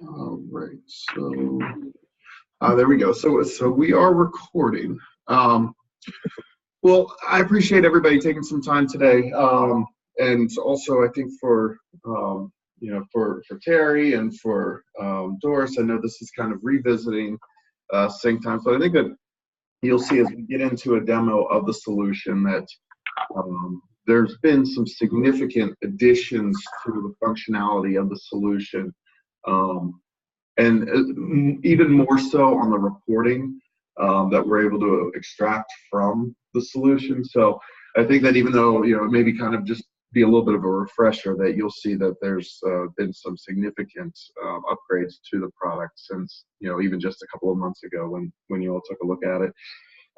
All right, so there we go. So we are recording. Well, I appreciate everybody taking some time today, and also I think for for Terry and for Doris. I know this is kind of revisiting sync time, so I think that you'll see as we get into a demo of the solution that there's been some significant additions to the functionality of the solution. And even more so on the reporting that we're able to extract from the solution. So I think that even though, it maybe kind of just be a little bit of a refresher, that you'll see that there's been some significant upgrades to the product since, even just a couple of months ago when you all took a look at it.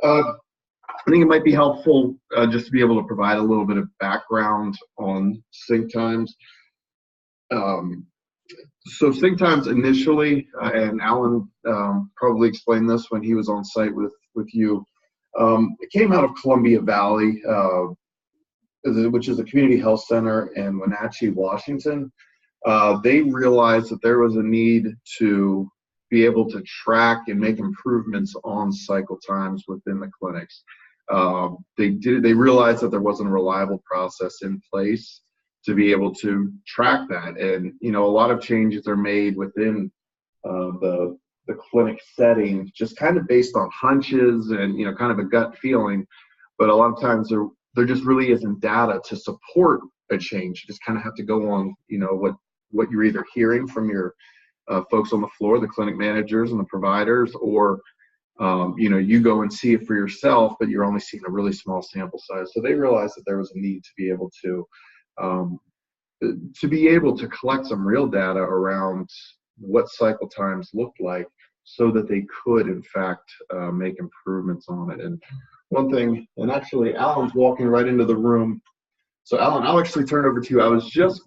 I think it might be helpful just to be able to provide a little bit of background on sync times. So sync times initially, and Alan probably explained this when he was on site with you, it came out of Columbia Valley, which is a community health center in Wenatchee, Washington. They realized that there was a need to be able to track and make improvements on cycle times within the clinics. They realized that there wasn't a reliable process in place to be able to track that. And, a lot of changes are made within the clinic setting, just kind of based on hunches and, kind of a gut feeling. But a lot of times there just really isn't data to support a change. You just kind of have to go on, what you're either hearing from your folks on the floor, the clinic managers and the providers, or, you go and see it for yourself, but you're only seeing a really small sample size. So they realized that there was a need to be able to collect some real data around what cycle times looked like so that they could, in fact, make improvements on it. And one thing, and actually Alan's walking right into the room. So Alan, I'll actually turn over to you. I was just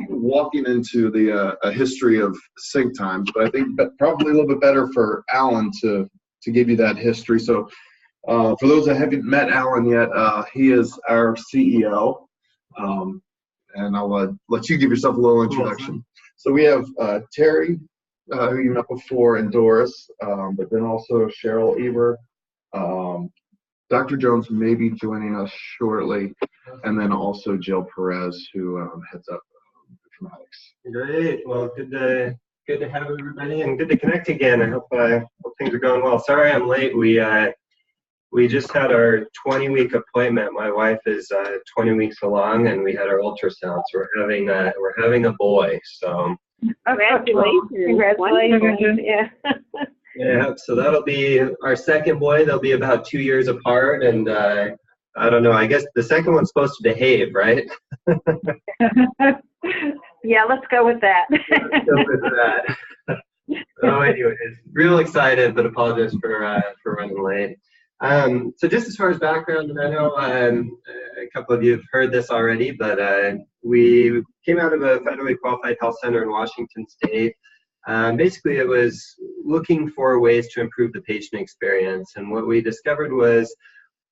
walking into the a history of sync times, but I think probably a little bit better for Alan to give you that history. So for those that haven't met Alan yet, he is our CEO. And I'll let you give yourself a little introduction. So we have Terry, who you met before, and Doris, but then also Cheryl Eber. Dr. Jones may be joining us shortly, and then also Jill Perez, who heads up informatics. Great. Well, good to have everybody, and good to connect again. I hope things are going well. Sorry I'm late. We just had our 20-week appointment. My wife is 20 weeks along, and we had our ultrasound. So we're having a boy. So congratulations! Congratulations! Yeah. Yeah. So that'll be our second boy. They'll be about 2 years apart, and I don't know. I guess the second one's supposed to behave, right? Yeah, let's go with that. Let's go with that. So anyways, real excited, but apologize for running late. So just as far as background, and I know a couple of you have heard this already, but we came out of a federally qualified health center in Washington State. Basically, it was looking for ways to improve the patient experience. And what we discovered was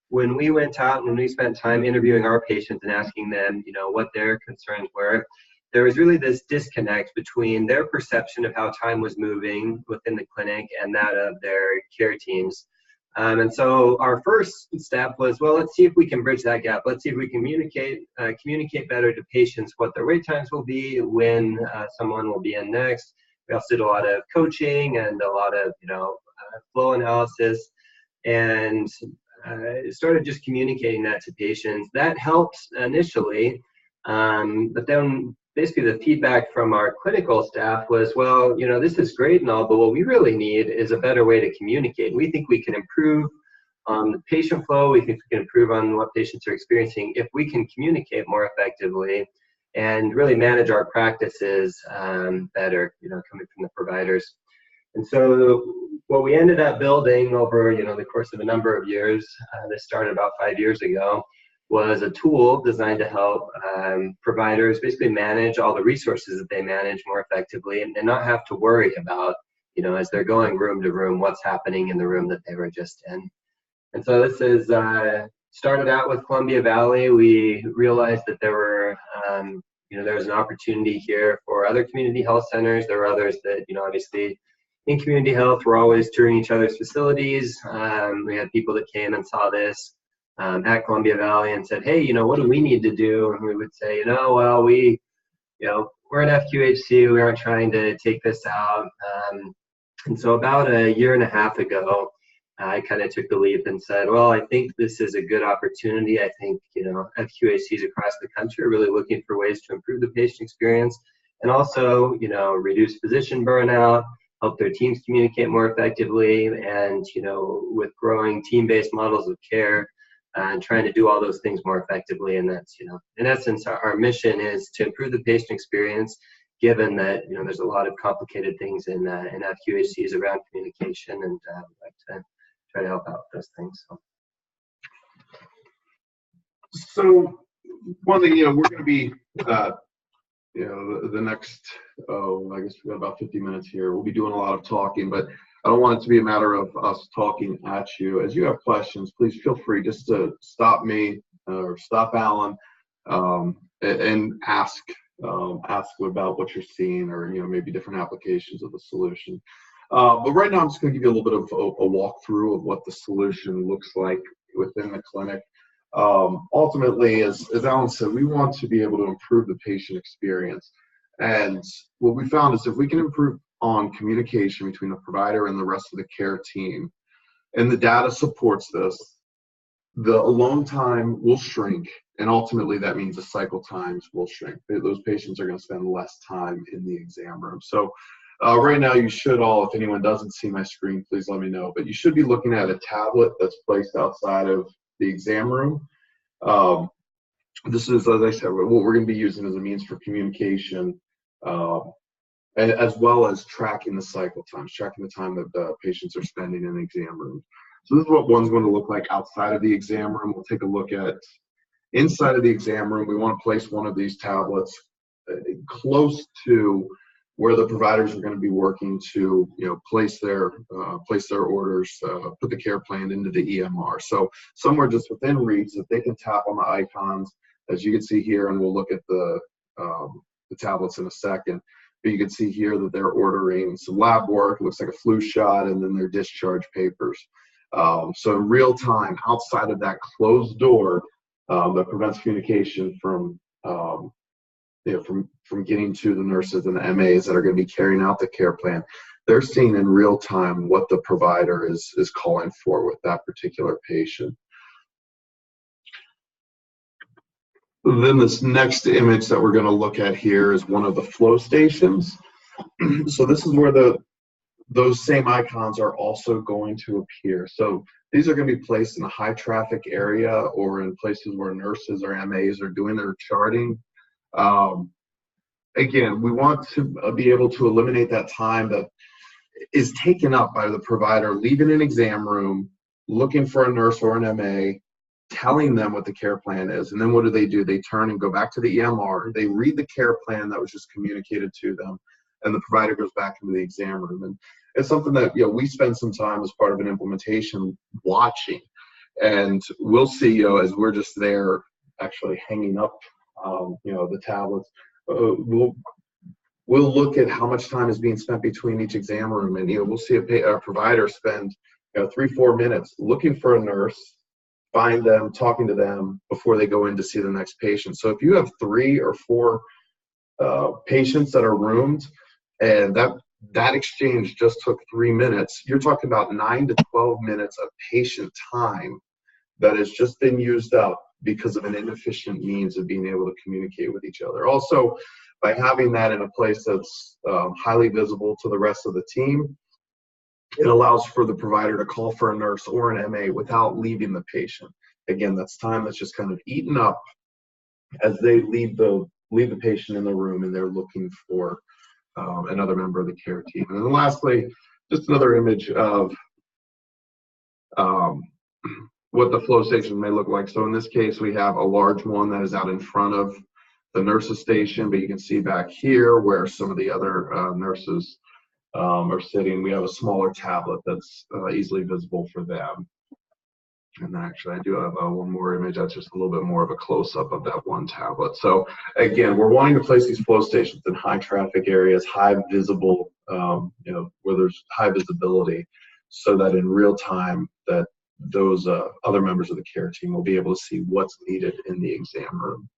when we went out and when we spent time interviewing our patients and asking them, what their concerns were, there was really this disconnect between their perception of how time was moving within the clinic and that of their care teams. And so our first step was, well, let's see if we can bridge that gap. Let's see if we can communicate better to patients what their wait times will be, when someone will be in next. We also did a lot of coaching and a lot of, flow analysis, and started just communicating that to patients. That helps initially, but then basically the feedback from our clinical staff was, well, this is great and all, but what we really need is a better way to communicate. We think we can improve on the patient flow. We think we can improve on what patients are experiencing if we can communicate more effectively and really manage our practices better, coming from the providers. And so what we ended up building over, the course of a number of years, this started about 5 years ago, was a tool designed to help providers basically manage all the resources that they manage more effectively and not have to worry about, as they're going room to room, what's happening in the room that they were just in. And so this is started out with Columbia Valley. We realized that there were there's an opportunity here for other community health centers. There are others that, obviously in community health, we're always touring each other's facilities. We had people that came and saw this at Columbia Valley and said, hey, what do we need to do? And we would say, well, we're an FQHC. We aren't trying to take this out. And so about a year and a half ago, I kind of took the leap and said, well, I think this is a good opportunity. I think, FQHCs across the country are really looking for ways to improve the patient experience and also, reduce physician burnout, help their teams communicate more effectively, and, with growing team-based models of care, and trying to do all those things more effectively. And that's, in essence, our mission is to improve the patient experience, given that, there's a lot of complicated things in FQHCs around communication, and I'd like to try to help out with those things. So one thing, we're going to be, the next, I guess we've got about 50 minutes here. We'll be doing a lot of talking, but I don't want it to be a matter of us talking at you. As you have questions, please feel free just to stop me or stop Alan and ask about what you're seeing, or maybe different applications of the solution. But right now I'm just going to give you a little bit of a walkthrough of what the solution looks like within the clinic. Ultimately, as Alan said, we want to be able to improve the patient experience. And what we found is if we can improve on communication between the provider and the rest of the care team, and the data supports this, the alone time will shrink, and ultimately that means the cycle times will shrink. Those patients are going to spend less time in the exam room. So right now you should all, if anyone doesn't see my screen, please let me know, but you should be looking at a tablet that's placed outside of the exam room. This is, as I said, what we're going to be using as a means for communication, and as well as tracking the cycle times, tracking the time that the patients are spending in the exam room. So this is what one's going to look like outside of the exam room. We'll take a look at inside of the exam room. We want to place one of these tablets close to where the providers are going to be working to, place their orders, put the care plan into the EMR. So somewhere just within reach that they can tap on the icons, as you can see here, and we'll look at the tablets in a second. But you can see here that they're ordering some lab work. It looks like a flu shot, and then their discharge papers. So in real time, outside of that closed door that prevents communication from getting to the nurses and the MAs that are going to be carrying out the care plan, they're seeing in real time what the provider is calling for with that particular patient. Then this next image that we're going to look at here is one of the flow stations. So this is where those same icons are also going to appear. So these are going to be placed in a high traffic area or in places where nurses or MAs are doing their charting. Again, we want to be able to eliminate that time that is taken up by the provider leaving an exam room, looking for a nurse or an MA, telling them what the care plan is, and then what do? They turn and go back to the EMR. They read the care plan that was just communicated to them, and the provider goes back into the exam room. And it's something that we spend some time as part of an implementation watching, and we'll see as we're just there actually hanging up the tablets. We'll look at how much time is being spent between each exam room, and we'll see a provider spend 3-4 minutes looking for a nurse, find them, talking to them before they go in to see the next patient. So if you have 3 or 4 patients that are roomed, and that exchange just took 3 minutes, you're talking about 9 to 12 minutes of patient time that has just been used up because of an inefficient means of being able to communicate with each other. Also, by having that in a place that's highly visible to the rest of the team, it allows for the provider to call for a nurse or an MA without leaving the patient. Again, that's time that's just kind of eaten up as they leave the patient in the room and they're looking for another member of the care team. And then lastly, just another image of what the flow station may look like. So in this case, we have a large one that is out in front of the nurses station, but you can see back here where some of the other nurses are sitting. We have a smaller tablet that's easily visible for them. And actually, I do have one more image that's just a little bit more of a close-up of that one tablet. So again, we're wanting to place these flow stations in high traffic areas, high visible, where there's high visibility, so that in real time that those other members of the care team will be able to see what's needed in the exam room.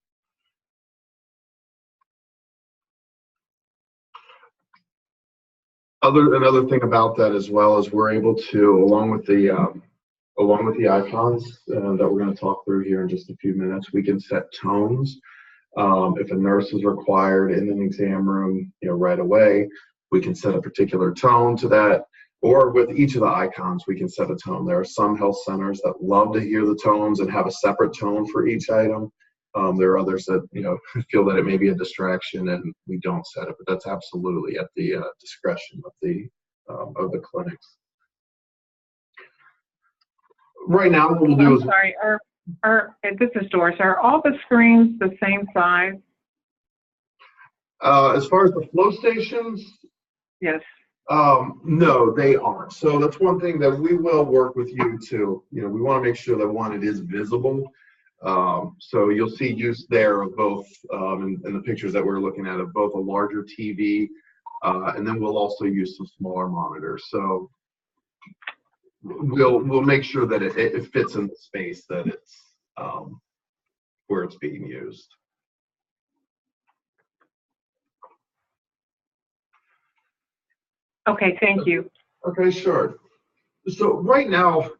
Another thing about that as well is we're able to, along with the icons that we're going to talk through here in just a few minutes, we can set tones. If a nurse is required in an exam room, right away, we can set a particular tone to that. Or with each of the icons, we can set a tone. There are some health centers that love to hear the tones and have a separate tone for each item. There are others that feel that it may be a distraction and we don't set it, but that's absolutely at the discretion of the clinics. Right now, what we'll do is. Sorry, this is Doris. Are all the screens the same size? As far as the flow stations? Yes. No, they aren't. So that's one thing that we will work with you to. We want to make sure that one, it is visible. So you'll see use there of both in the pictures that we're looking at, of both a larger TV and then we'll also use some smaller monitors. So we'll make sure that it fits in the space that it's where it's being used. Okay, thank you. Okay, sure. So right now,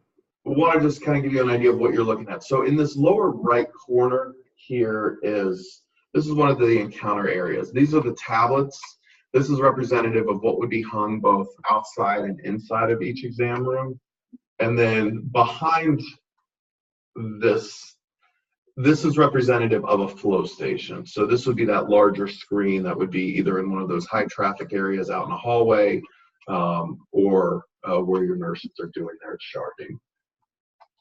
I want to just kind of give you an idea of what you're looking at. So in this lower right corner here this is one of the encounter areas. These are the tablets. This is representative of what would be hung both outside and inside of each exam room. And then behind this is representative of a flow station. So this would be that larger screen that would be either in one of those high traffic areas out in a hallway or where your nurses are doing their charting.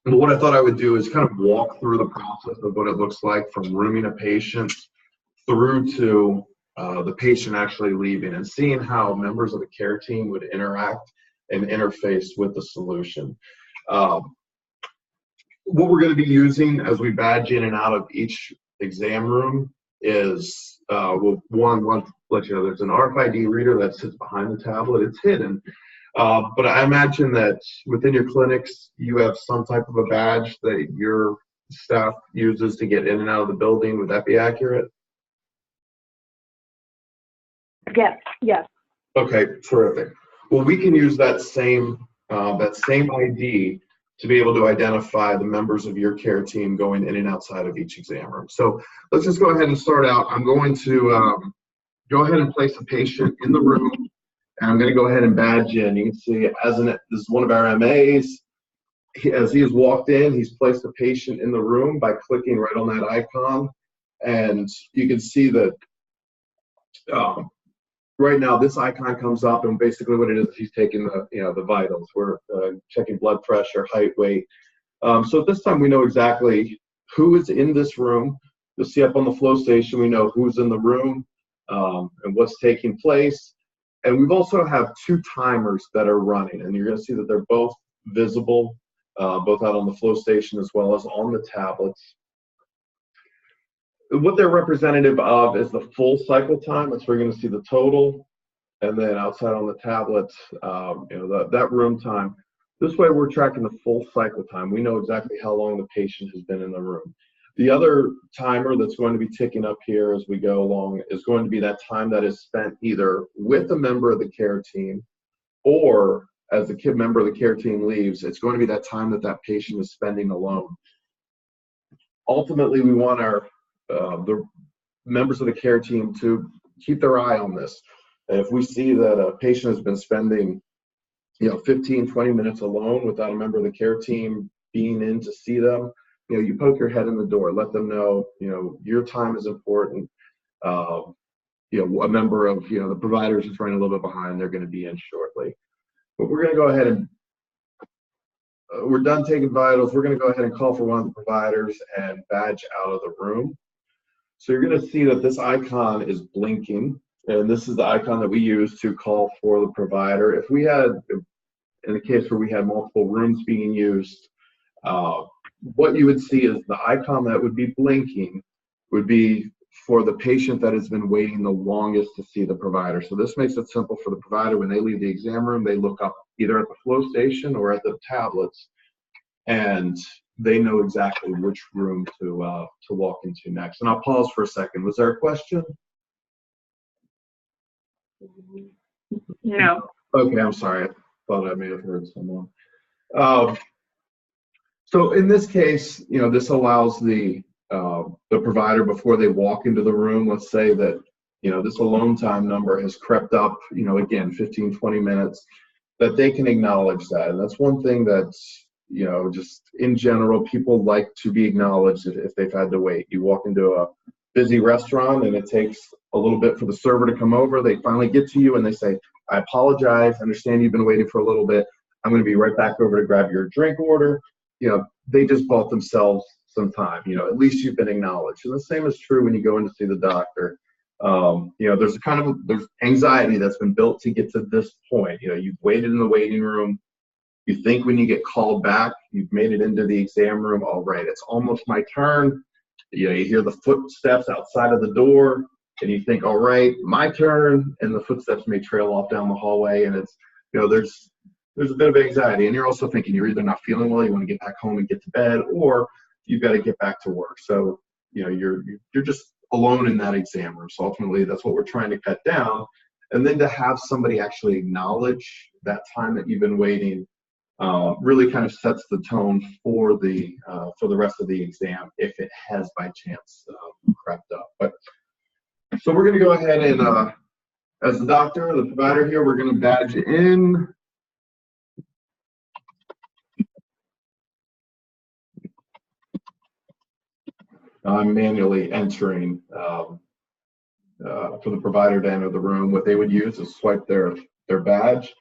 And what I thought I would do is kind of walk through the process of what it looks like from rooming a patient through to the patient actually leaving and seeing how members of the care team would interact and interface with the solution. What we're going to be using as we badge in and out of each exam room is, one, let you know, there's an RFID reader that sits behind the tablet. It's hidden. But I imagine that within your clinics, you have some type of a badge that your staff uses to get in and out of the building. Would that be accurate? Yes. Okay, terrific. Well, we can use that same ID to be able to identify the members of your care team going in and outside of each exam room. So let's just go ahead and start out. I'm going to go ahead and place a patient in the room, and I'm going to go ahead and badge in. You can see this is one of our MAs. As he has walked in, he's placed a patient in the room by clicking right on that icon, and you can see that right now this icon comes up, and basically what it is, he's taking the vitals. We're checking blood pressure, height, weight. So at this time we know exactly who is in this room. You'll see up on the flow station, we know who's in the room and what's taking place. And we've also have two timers that are running, and you're going to see that they're both visible, both out on the flow station as well as on the tablets. What they're representative of is the full cycle time. That's where you're going to see the total. And then outside on the tablets, that room time. This way we're tracking the full cycle time. We know exactly how long the patient has been in the room. The other timer that's going to be ticking up here as we go along is going to be that time that is spent either with a member of the care team, or as the member of the care team leaves, it's going to be that time that that patient is spending alone. Ultimately, we want the members of the care team to keep their eye on this. And if we see that a patient has been spending 15, 20 minutes alone without a member of the care team being in to see them, you poke your head in the door, let them know, your time is important. A member of, the providers is running a little bit behind, they're going to be in shortly. But we're going to go ahead and, we're done taking vitals. We're going to go ahead and call for one of the providers and badge out of the room. So you're going to see that this icon is blinking, and this is the icon that we use to call for the provider. If we had, in the case where we had multiple rooms being used, What you would see is the icon that would be blinking would be for the patient that has been waiting the longest to see the provider. So this makes it simple for the provider. When they leave the exam room, they look up either at the flow station or at the tablets, and they know exactly which room to walk into next. And I'll pause for a second. Was there a question? No. Okay, I'm sorry. I thought I may have heard someone. So in this case, this allows the provider, before they walk into the room, let's say that, this alone time number has crept up, again, 15, 20 minutes, that they can acknowledge that. And that's one thing that's, just in general, people like to be acknowledged if they've had to wait. You walk into a busy restaurant and it takes a little bit for the server to come over. They finally get to you and they say, I apologize. I understand you've been waiting for a little bit. I'm going to be right back over to grab your drink order. They just bought themselves some time. At least you've been acknowledged. And the same is true when you go in to see the doctor. There's anxiety that's been built to get to this point. You've waited in the waiting room. You think when you get called back, you've made it into the exam room. All right, it's almost my turn. You hear the footsteps outside of the door, and you think, all right, my turn. And the footsteps may trail off down the hallway, and it's, there's a bit of anxiety. And you're also thinking you're either not feeling well, you want to get back home and get to bed, or you've got to get back to work. So, you're just alone in that exam room. So ultimately, that's what we're trying to cut down. And then to have somebody actually acknowledge that time that you've been waiting really kind of sets the tone for the rest of the exam, if it has by chance crept up. But so we're going to go ahead and, as the doctor, the provider here, we're going to badge in. I'm manually entering for the provider to enter the room. What they would use is swipe their badge.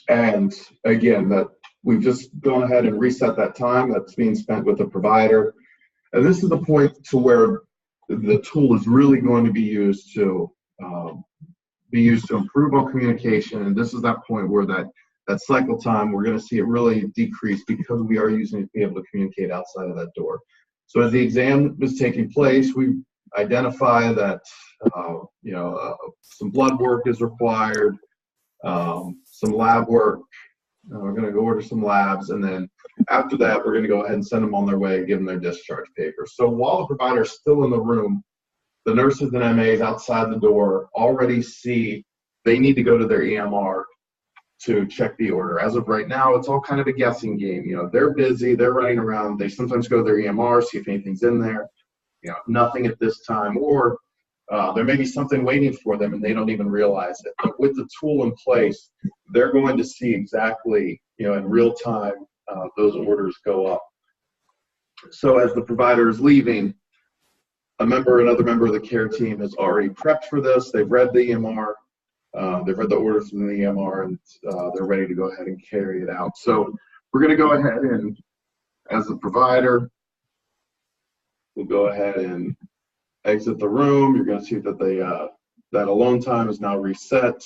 And again, that we've just gone ahead and reset that time that's being spent with the provider. And this is the point to where the tool is really going to be used to improve on communication. And this is that point where that cycle time, we're going to see it really decrease because we are using it to be able to communicate outside of that door. So as the exam is taking place, we identify that some blood work is required, some lab work. We're going to go order some labs, and then after that, we're going to go ahead and send them on their way, give them their discharge papers. So while the provider is still in the room, the nurses and MAs outside the door already see they need to go to their EMR to check the order. As of right now, it's all kind of a guessing game. They're busy, they're running around. They sometimes go to their EMR, see if anything's in there. Nothing at this time, or there may be something waiting for them and they don't even realize it. But with the tool in place, they're going to see exactly, in real time, those orders go up. So as the provider is leaving, another member of the care team has already prepped for this. They've read the EMR, they've read the orders from the EMR, and they're ready to go ahead and carry it out. So we're going to go ahead and, as the provider, we'll go ahead and exit the room. You're going to see that that alone time is now reset.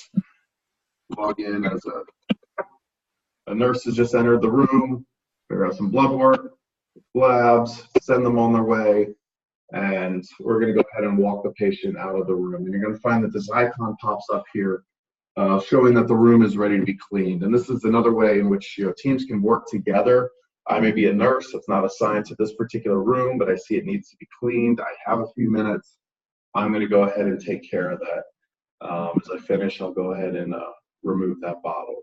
Log in as a nurse has just entered the room. Figure out some blood work, labs, send them on their way, and we're going to go ahead and walk the patient out of the room. And you're going to find that this icon pops up here showing that the room is ready to be cleaned. And this is another way in which teams can work together. I may be a nurse that's not assigned to this particular room, but I see it needs to be cleaned. I have a few minutes. I'm going to go ahead and take care of that. As I finish, I'll go ahead and remove that bottle.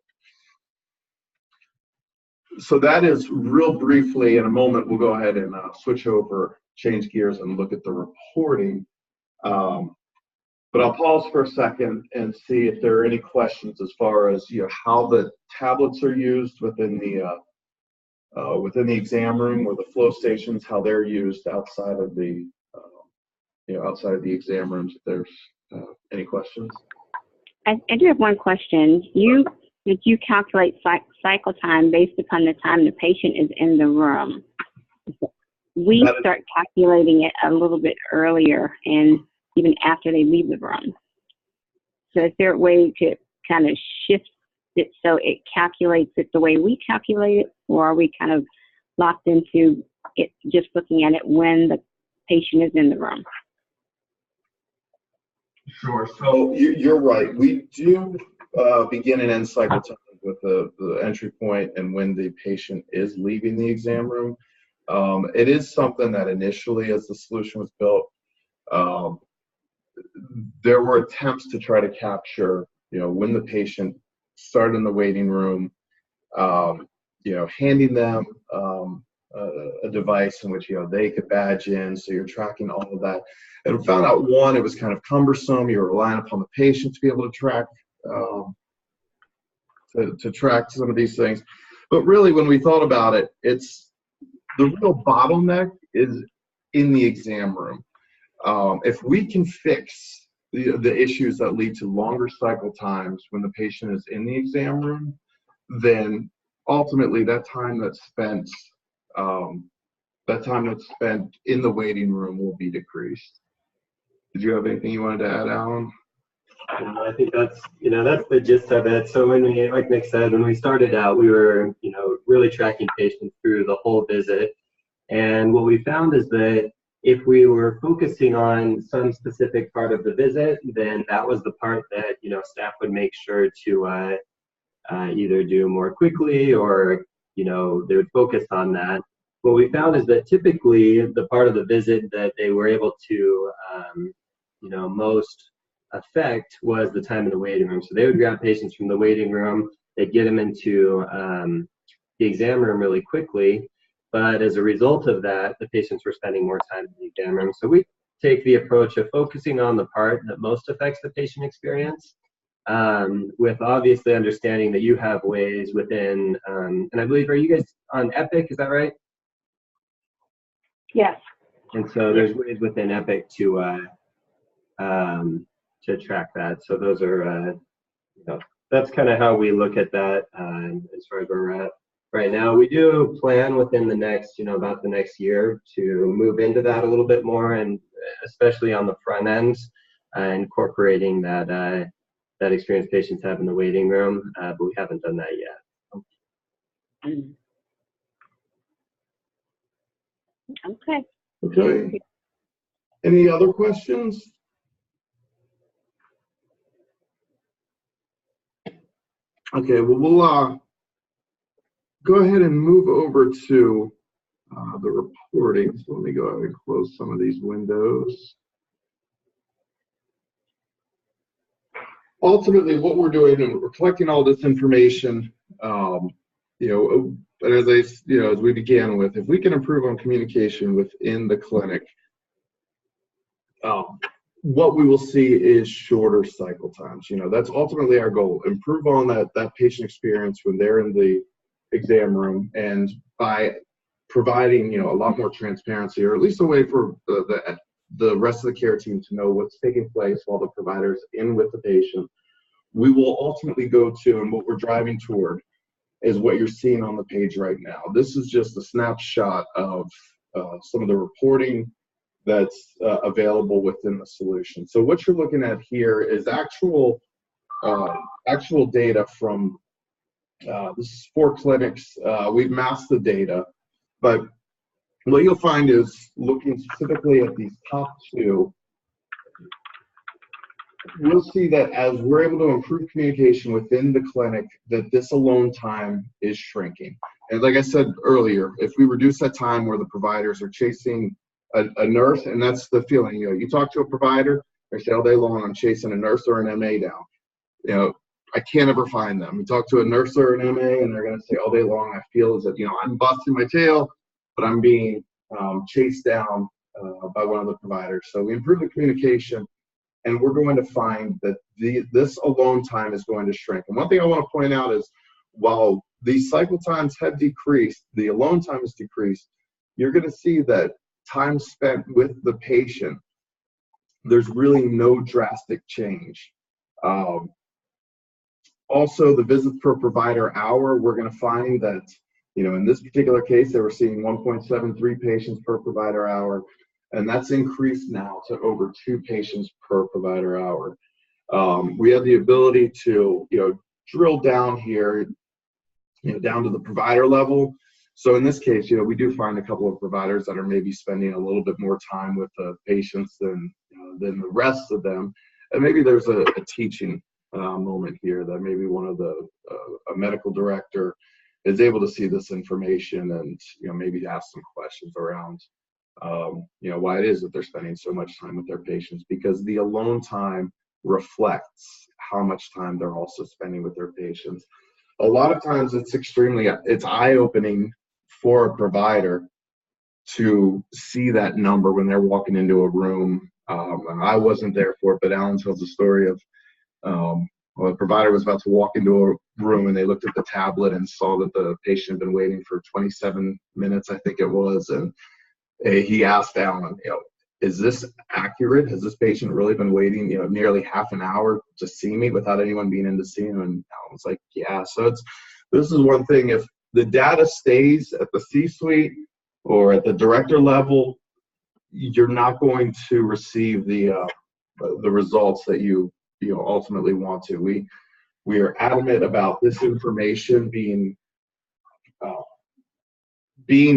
So that is real briefly. In a moment, we'll go ahead and switch over, change gears, and look at the reporting. But I'll pause for a second and see if there are any questions as far as how the tablets are used within the exam room, or the flow stations, how they're used outside of the outside of the exam rooms. If there's any questions. I do have one question. You calculate cycle time based upon the time the patient is in the room. We start calculating it a little bit earlier and even after they leave the room. So is there a way to kind of shift it so it calculates it the way we calculate it, or are we kind of locked into it just looking at it when the patient is in the room? Sure. So you're right. We do begin and end cycle time with the entry point and when the patient is leaving the exam room. It is something that initially, as the solution was built, there were attempts to try to capture, when the patient started in the waiting room, handing them a device in which, they could badge in. So you're tracking all of that. And we found out, one, it was kind of cumbersome. You were relying upon the patient to be able to track to track some of these things. But really, when we thought about it, it's the real bottleneck is in the exam room. If we can fix the issues that lead to longer cycle times when the patient is in the exam room, then ultimately that time that's spent in the waiting room will be decreased. Did you have anything you wanted to add, Alan? I think that's the gist of it. So when we, like Nick said, when we started out, we were, really tracking patients through the whole visit. And what we found is that if we were focusing on some specific part of the visit, then that was the part that, staff would make sure to either do more quickly or, they would focus on that. What we found is that typically the part of the visit that they were able to, most affect was the time in the waiting room. So they would grab patients from the waiting room, they'd get them into the exam room really quickly. But as a result of that, the patients were spending more time in the exam room. So we take the approach of focusing on the part that most affects the patient experience, with obviously understanding that you have ways within, and I believe, are you guys on Epic, is that right? Yes. And so there's ways within Epic to track that. So those are, that's kind of how we look at that as far as where we're at right now. We do plan within the next, about the next year to move into that a little bit more, and especially on the front end, incorporating that that experience patients have in the waiting room, but we haven't done that yet. Okay. Okay. Any other questions? Okay, well, we'll go ahead and move over to the reporting. So let me go ahead and close some of these windows. Ultimately, what we're doing, and we're collecting all this information, and as as we began with, if we can improve on communication within the clinic, what we will see is shorter cycle times. That's ultimately our goal. Improve on that patient experience when they're in the exam room, and by providing a lot more transparency, or at least a way for the rest of the care team to know what's taking place while the provider's in with the patient, we will ultimately go to, and what we're driving toward is what you're seeing on the page right now. This is just a snapshot of some of the reporting that's available within the solution. So what you're looking at here is actual data from this is 4 clinics. We've masked the data, but what you'll find is, looking specifically at these top 2, we'll see that as we're able to improve communication within the clinic, that this alone time is shrinking. And like I said earlier, if we reduce that time where the providers are chasing a nurse, and that's the feeling, you talk to a provider, they say all day long, I'm chasing a nurse or an MA down. I can't ever find them. You talk to a nurse or an MA, and they're going to say all day long, I feel as if, I'm busting my tail, but I'm being chased down by one of the providers. So we improve the communication, and we're going to find that this alone time is going to shrink. And one thing I want to point out is, while these cycle times have decreased, the alone time has decreased, you're going to see that time spent with the patient, there's really no drastic change. Also, the visits per provider hour, we're going to find that, in this particular case, they were seeing 1.73 patients per provider hour, and that's increased now to over 2 patients per provider hour. We have the ability to, drill down here, down to the provider level. So in this case, we do find a couple of providers that are maybe spending a little bit more time with the patients than the rest of them. And maybe there's a teaching moment here that maybe one of a medical director is able to see this information and, maybe ask some questions around, why it is that they're spending so much time with their patients, because the alone time reflects how much time they're also spending with their patients. A lot of times it's eye-opening for a provider to see that number when they're walking into a room. And I wasn't there for it, but Alan tells a story of a provider was about to walk into a room and they looked at the tablet and saw that the patient had been waiting for 27 minutes, I think it was. And he asked Alan, is this accurate? Has this patient really been waiting, nearly half an hour to see me without anyone being in to see him? And Alan was like, yeah. So this is one thing. If the data stays at the C-suite or at the director level, you're not going to receive the results that you ultimately want to. We are adamant about this information being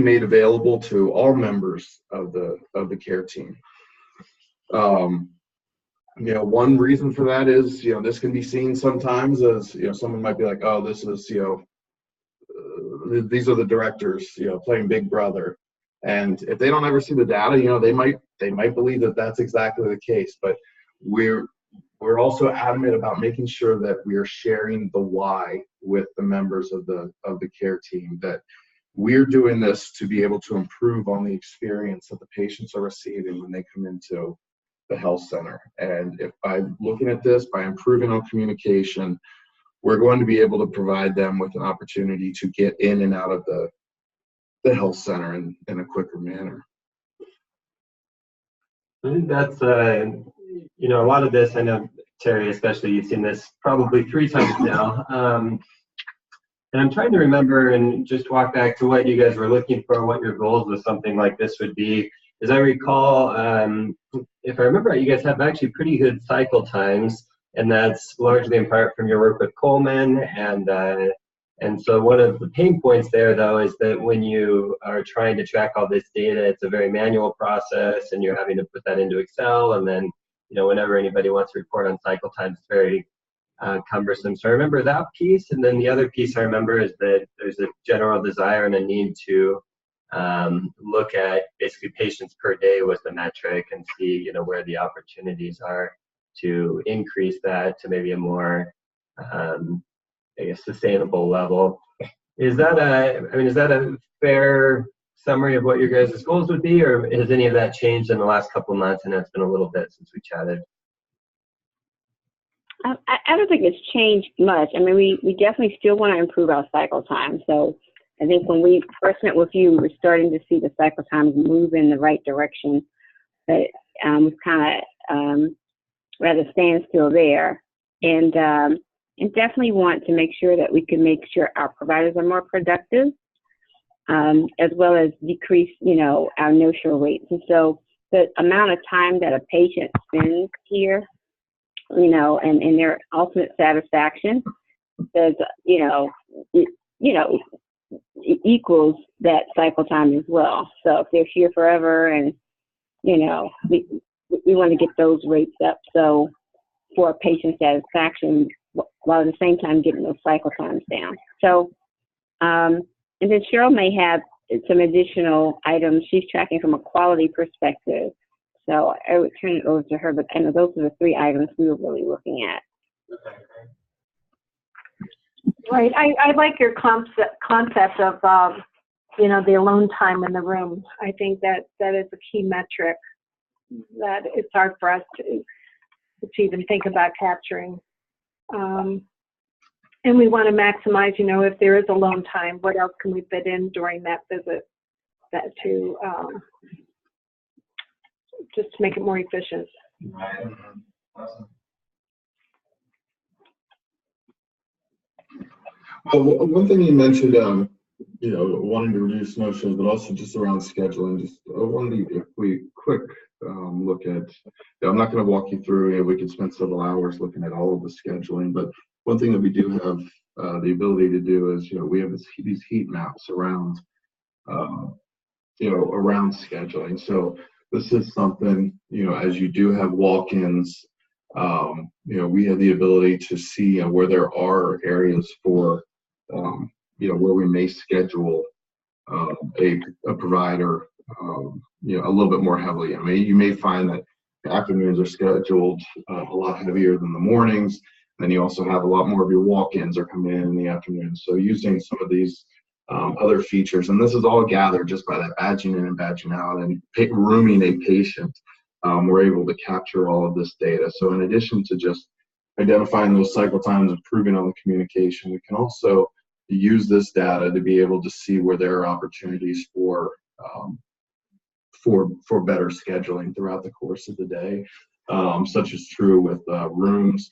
made available to all members of the care team. One reason for that is, this can be seen sometimes as, someone might be like, oh, this is, these are the directors, playing Big Brother. And if they don't ever see the data, they might believe that that's exactly the case. But we're also adamant about making sure that we are sharing the why with the members of the care team, that we're doing this to be able to improve on the experience that the patients are receiving when they come into the health center. And if by looking at this, by improving on communication, we're going to be able to provide them with an opportunity to get in and out of the health center in a quicker manner. I think that's, a lot of this, I know, Terry, especially, you've seen this probably 3 times now. And I'm trying to remember and just walk back to what you guys were looking for, what your goals with something like this would be. As I recall, if I remember right, you guys have actually pretty good cycle times, and that's largely in part from your work with Coleman. And so one of the pain points there, though, is that when you are trying to track all this data, it's a very manual process, and you're having to put that into Excel. And then, whenever anybody wants to report on cycle times, it's very cumbersome. So I remember that piece. And then the other piece I remember is that there's a general desire and a need to look at basically patients per day was the metric, and see, where the opportunities are to increase that to maybe a more sustainable level. Is that a fair summary of what your guys' goals would be, or has any of that changed in the last couple of months? And it's been a little bit since we chatted. I don't think it's changed much. I mean, we definitely still want to improve our cycle time. So I think when we first met with you, we were starting to see the cycle times move in the right direction. But we've kind of rather stand still there. And definitely want to make sure that we can make sure our providers are more productive, as well as decrease, our no-show rates. And so the amount of time that a patient spends here, and their ultimate satisfaction does, equals that cycle time as well. So if they're here forever, and, we want to get those rates up. So for patient satisfaction, while at the same time getting those cycle times down. So, and then Cheryl may have some additional items she's tracking from a quality perspective. So I would turn it over to her, but I know those are the 3 items we were really looking at. Right. I like your concept of, the alone time in the room. I think that is a key metric that it's hard for us to even think about capturing. And we want to maximize, if there is alone time, what else can we fit in during that visit that to just to make it more efficient. Right. Awesome. Well, one thing you mentioned, wanting to reduce no-shows, but also just around scheduling. I wanted to quick look at. I'm not going to walk you through. We could spend several hours looking at all of the scheduling, but one thing that we do have the ability to do is, we have these heat maps around, around scheduling. So this is something, as you do have walk-ins, we have the ability to see where there are areas for, where we may schedule a provider, a little bit more heavily. I mean, you may find that afternoons are scheduled a lot heavier than the mornings. Then you also have a lot more of your walk-ins are coming in the afternoon. So using some of these other features, and this is all gathered just by that badging in and badging out and rooming a patient, we're able to capture all of this data. So in addition to just identifying those cycle times, improving on the communication, we can also use this data to be able to see where there are opportunities for better scheduling throughout the course of the day, such as true with rooms,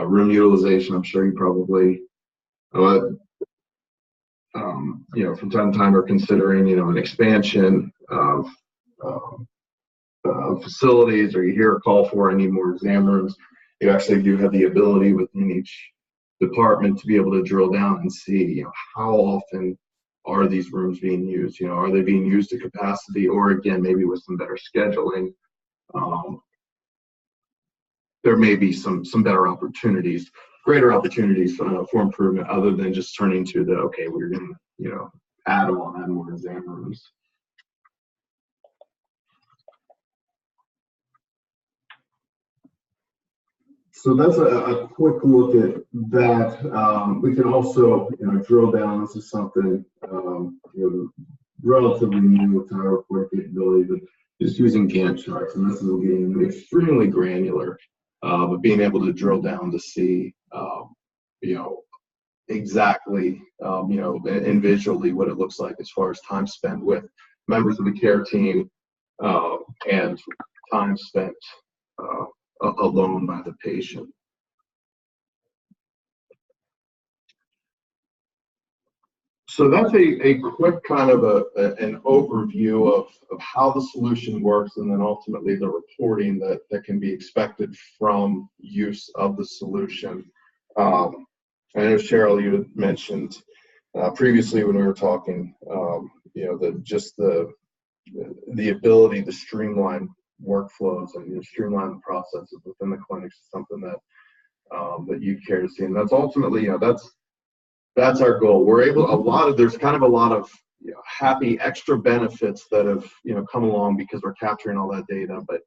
room utilization. I'm sure you probably, from time to time are considering, an expansion of facilities, or you hear a call for, I need more exam rooms. You actually do have the ability within each department to be able to drill down and see, how often are these rooms being used? Are they being used to capacity, or again, maybe with some better scheduling, there may be some better opportunities, greater opportunities for improvement, other than just turning to the, okay, we're going to, add more exam rooms. So that's a quick look at that. We can also, drill down. This is something, relatively new with our report capability, but just using Gantt charts, and this is getting extremely granular, but being able to drill down to see, exactly, and visually what it looks like as far as time spent with members of the care team, and time spent alone by the patient. So that's a quick kind of an overview of how the solution works, and then ultimately the reporting that can be expected from use of the solution. I know, Cheryl, you had mentioned previously when we were talking, the ability to streamline workflows and streamline the processes within the clinics is something that you care to see, and that's ultimately, that's our goal. We're able, there's kind of a lot of happy extra benefits that have come along because we're capturing all that data. But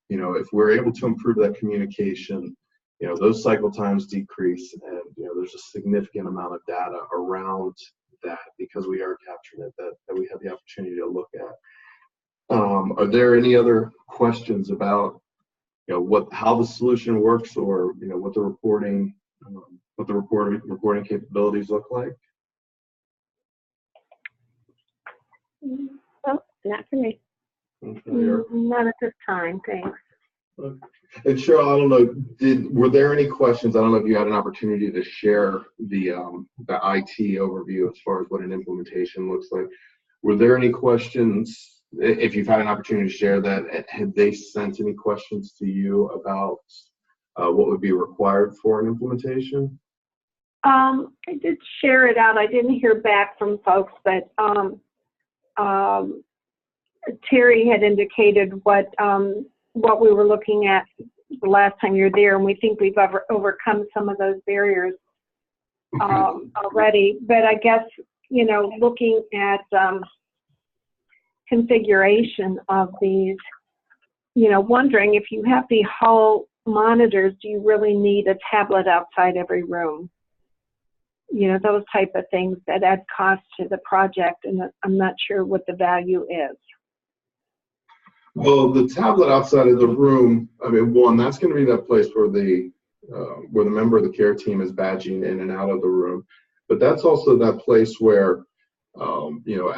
if we're able to improve that communication, those cycle times decrease, and there's a significant amount of data around that because we are capturing it that we have the opportunity to look at. Are there any other questions about how the solution works, or what the reporting capabilities look like? Oh, not for me. Not at this time, thanks. Okay. And Cheryl, I don't know, were there any questions? I don't know if you had an opportunity to share the IT overview as far as what an implementation looks like. Were there any questions? If you've had an opportunity to share that, had they sent any questions to you about what would be required for an implementation? I did share it out. I didn't hear back from folks, but Terry had indicated what we were looking at the last time you were there, and we think we've overcome some of those barriers already. But I guess, looking at configuration of these, wondering if you have the hall monitors, do you really need a tablet outside every room? Those type of things that add cost to the project, and I'm not sure what the value is. Well, the tablet outside of the room, I mean, one, that's going to be that place where the member of the care team is badging in and out of the room. But that's also that place where,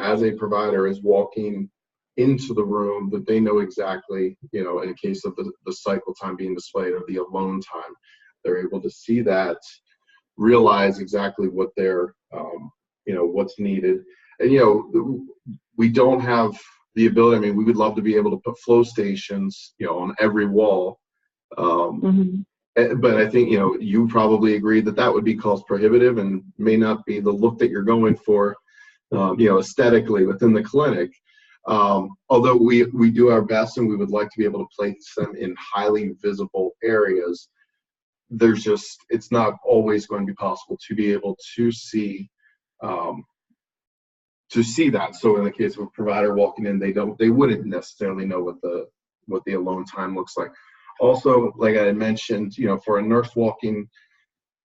as a provider is walking into the room, that they know exactly, in a case of the cycle time being displayed or the alone time, they're able to see that, realize exactly what they're, what's needed. And, we don't have the ability, I mean, we would love to be able to put flow stations, on every wall. And But I think, you know, you probably agree that that would be cost prohibitive and may not be the look that you're going for, you know, aesthetically within the clinic. Although we do our best and we would like to be able to place them in highly visible areas, there's just, it's not always going to be possible to be able to see that. So in the case of a provider walking in, they wouldn't necessarily know what the alone time looks like. Also, like I had mentioned, you know, for a nurse walking,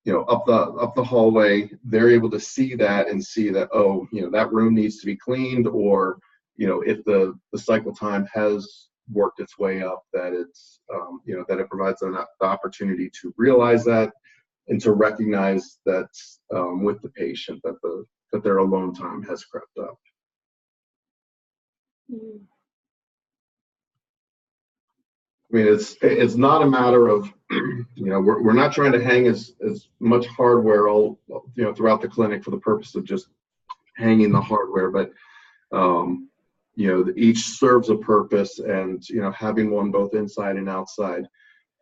you know, up the hallway, they're able to see that and see that, oh, you know, that room needs to be cleaned, or, you know, if the cycle time has worked its way up, that it's, you know, that it provides them the opportunity to realize that and to recognize that with the patient that their alone time has crept up. I mean, it's not a matter of, you know, we're not trying to hang as much hardware all, you know, throughout the clinic for the purpose of just hanging the hardware, but you know, each serves a purpose, and, you know, having one both inside and outside.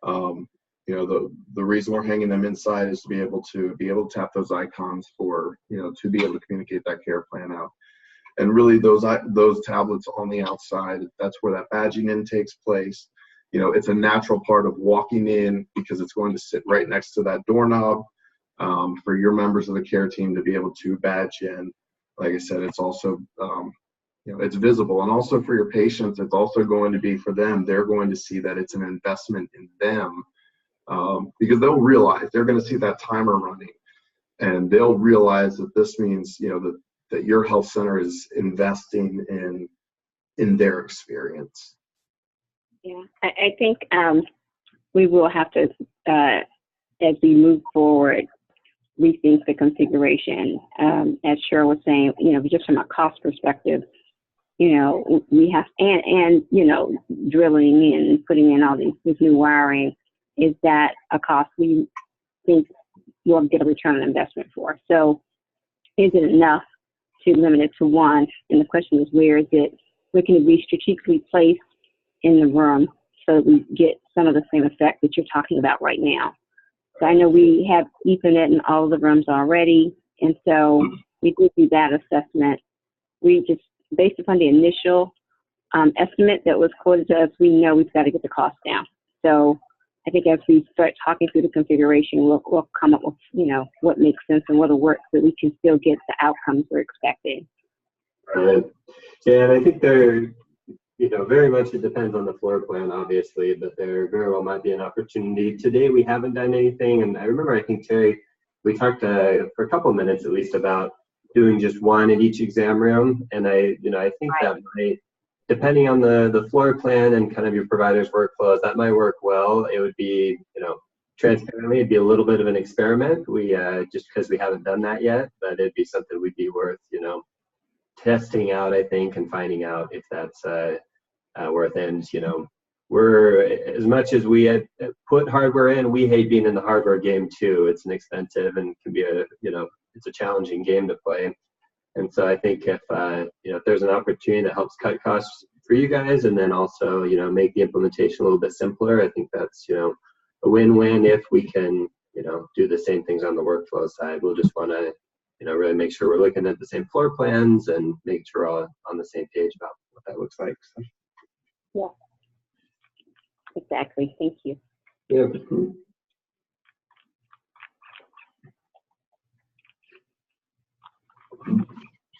You know, the reason we're hanging them inside is to be able to tap those icons for, you know, to be able to communicate that care plan out. And really those tablets on the outside, that's where that badging in takes place. You know, it's a natural part of walking in because it's going to sit right next to that doorknob for your members of the care team to be able to badge in. Like I said, it's also, you know, it's visible. And also for your patients, it's also going to be for them, they're going to see that it's an investment in them because they'll realize, they're going to see that timer running, and they'll realize that this means, you know, that your health center is investing in their experience. Yeah, I think we will have to, as we move forward, rethink the configuration. As Cheryl was saying, you know, just from a cost perspective, you know, we have, and you know, drilling and putting in all this new wiring, is that a cost we think we'll get a return on investment for. So is it enough to limit it to one? And the question is, where can it be strategically placed in the room so that we get some of the same effect that you're talking about right now? So I know we have Ethernet in all of the rooms already, and so we did do that assessment. We just, based upon the initial estimate that was quoted to us, we know we've got to get the cost down. So I think as we start talking through the configuration, we'll come up with, you know, what makes sense and what'll work so we can still get the outcomes we're expecting. Right. Yeah, and I think there, you know, very much it depends on the floor plan, obviously, but there very well might be an opportunity. Today we haven't done anything, and I remember, I think, Terry, we talked for a couple of minutes at least about doing just one in each exam room, and I think that might, depending on the floor plan and kind of your provider's workflows, that might work well. It would be, you know, transparently, it'd be a little bit of an experiment. We just because we haven't done that yet, but it'd be something we'd be worth, you know, testing out, I think, and finding out if that's worth. And, you know, we're, as much as we had put hardware in, we hate being in the hardware game too. It's an expensive and can be a, you know, it's a challenging game to play. And so I think if, you know, if there's an opportunity that helps cut costs for you guys and then also, you know, make the implementation a little bit simpler, I think that's, you know, a win-win. If we can, you know, do the same things on the workflow side, we'll just want to, you know, really make sure we're looking at the same floor plans and make sure we're all on the same page about what that looks like. So. Yeah, exactly. Thank you. Yeah.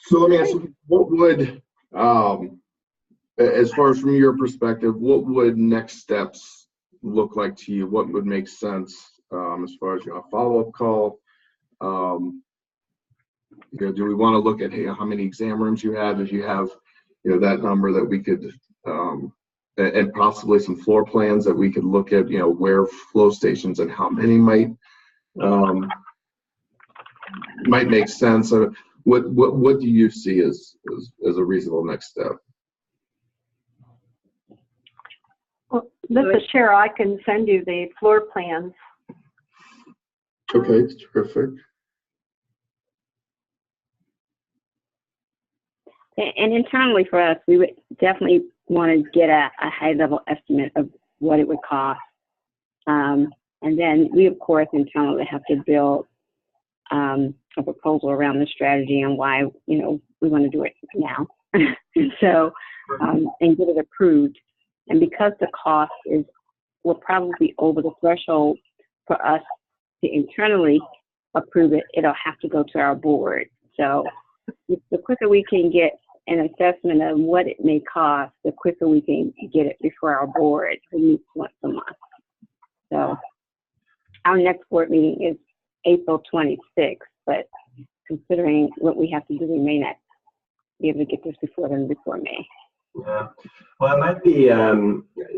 So let me ask you, what would, as far as from your perspective, what would next steps look like to you? What would make sense as far as, you know, a follow-up call? You know, do we want to look at, hey, how many exam rooms you have? If you have, you know, that number that we could, and possibly some floor plans that we could look at, you know, where flow stations and how many might make sense. What do you see as a reasonable next step? Well, this is Cheryl. I can send you the floor plans. Okay, terrific. And internally for us, we would definitely want to get a high-level estimate of what it would cost. And then we, of course, internally have to build a proposal around the strategy and why, we want to do it now. So, and get it approved. And because the cost will probably be over the threshold for us to internally approve it, it'll have to go to our board. So the quicker we can get an assessment of what it may cost, the quicker we can get it before our board, who meets once a month. So our next board meeting is April 26th, but considering what we have to do, we may not be able to get this before May. Yeah. Well, it might be,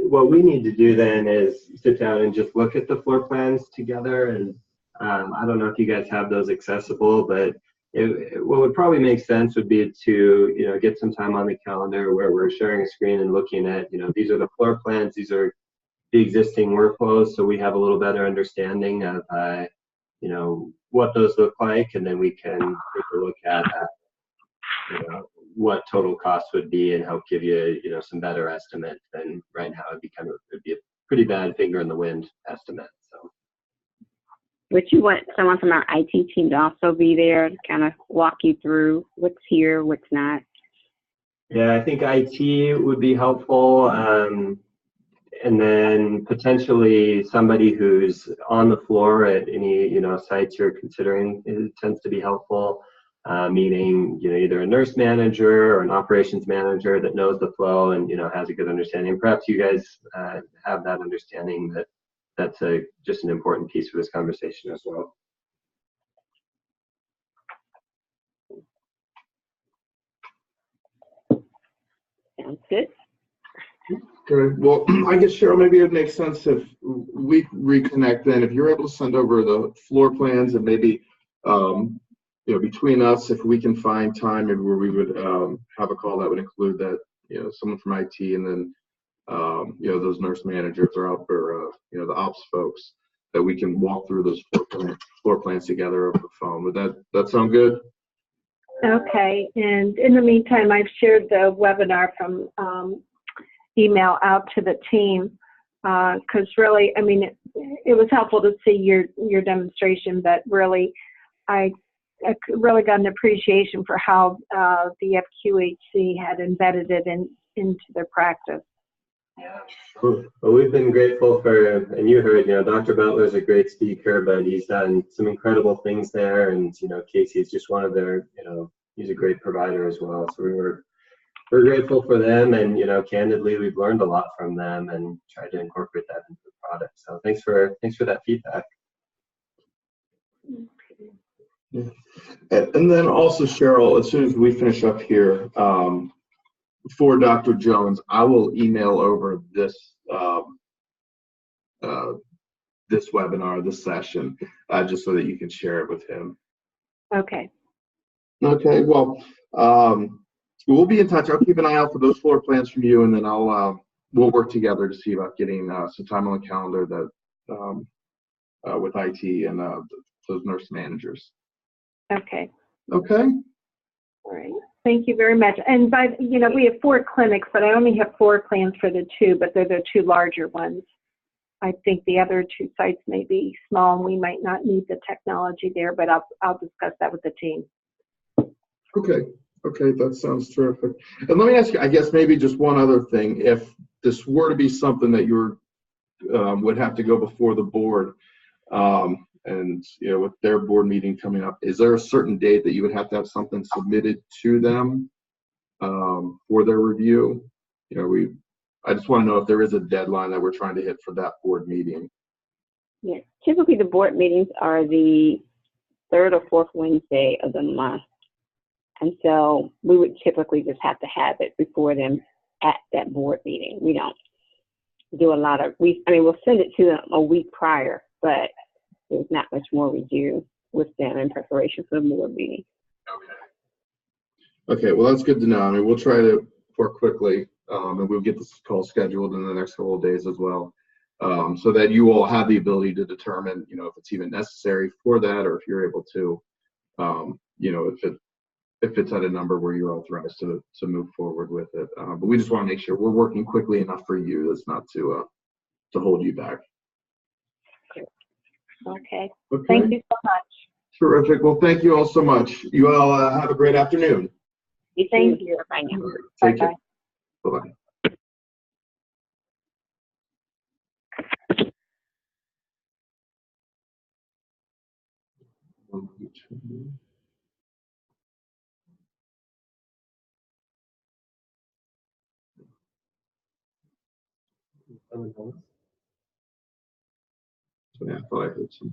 what we need to do then is sit down and just look at the floor plans together. And I don't know if you guys have those accessible, but what would probably make sense would be to, get some time on the calendar where we're sharing a screen and looking at, these are the floor plans, these are the existing workflows, so we have a little better understanding of, what those look like, and then we can take a look at, what total cost would be and help give you, some better estimate than right now. It'd be a pretty bad finger in the wind estimate. So. Would you want someone from our IT team to also be there to kind of walk you through what's here, what's not? Yeah, I think IT would be helpful. And then potentially somebody who's on the floor at any, sites you're considering, it tends to be helpful. Meaning, either a nurse manager or an operations manager that knows the flow and, has a good understanding. Perhaps you guys have that understanding that's just an important piece for this conversation as well. Sounds good. Okay. Well, I guess, Cheryl, maybe it makes sense if we reconnect then. If you're able to send over the floor plans and maybe, between us, if we can find time, maybe where we would have a call that would include that, someone from IT and then, those nurse managers or the ops folks, that we can walk through those floor plans together over the phone. Would that sound good? Okay. And in the meantime, I've shared the webinar from email out to the team because really, it was helpful to see your demonstration, but really, I really got an appreciation for how the FQHC had embedded it into their practice. Yeah. Well, we've been grateful for, and you heard, Dr. Butler's a great speaker, but he's done some incredible things there. And, Casey's just one of their, he's a great provider as well. So we're grateful for them. And, candidly, we've learned a lot from them and tried to incorporate that into the product. So thanks for that feedback. Yeah. And then also, Cheryl, as soon as we finish up here, for Dr. Jones, I will email over this this webinar, this session, just so that you can share it with him. Okay. Okay. Well, we'll be in touch. I'll keep an eye out for those floor plans from you, and then we'll work together to see about getting some time on the calendar that with IT and those nurse managers. Okay. Okay. All right. Thank you very much. And we have 4 clinics, but I only have 4 plans for the 2, but they're the 2 larger ones. I think the other 2 sites may be small and we might not need the technology there, but I'll discuss that with the team. Okay. Okay. That sounds terrific. And let me ask you, I guess maybe just one other thing. If this were to be something that you would have to go before the board, and with their board meeting coming up, is there a certain date that you would have to have something submitted to them for their review? I just want to know if there is a deadline that we're trying to hit for that board meeting. Yes, typically the board meetings are the 3rd or 4th Wednesday of the month, and so we would typically just have to have it before them at that board meeting. We don't do a lot of we'll send it to them a week prior, but there's not much more we do with them in preparation for the board meeting. Okay. Well, that's good to know. We'll try to work quickly, and we'll get this call scheduled in the next couple of days as well, so that you all have the ability to determine, if it's even necessary for that, or if you're able to, if it's at a number where you're authorized to move forward with it. But we just want to make sure we're working quickly enough for you. That's not to hold you back. Okay. Okay. Thank you so much. Terrific. Well, thank you all so much. You all have a great afternoon. Thank you. Bye now. All right. Take care. Bye-bye. Bye-bye. So, yeah, I thought I heard some.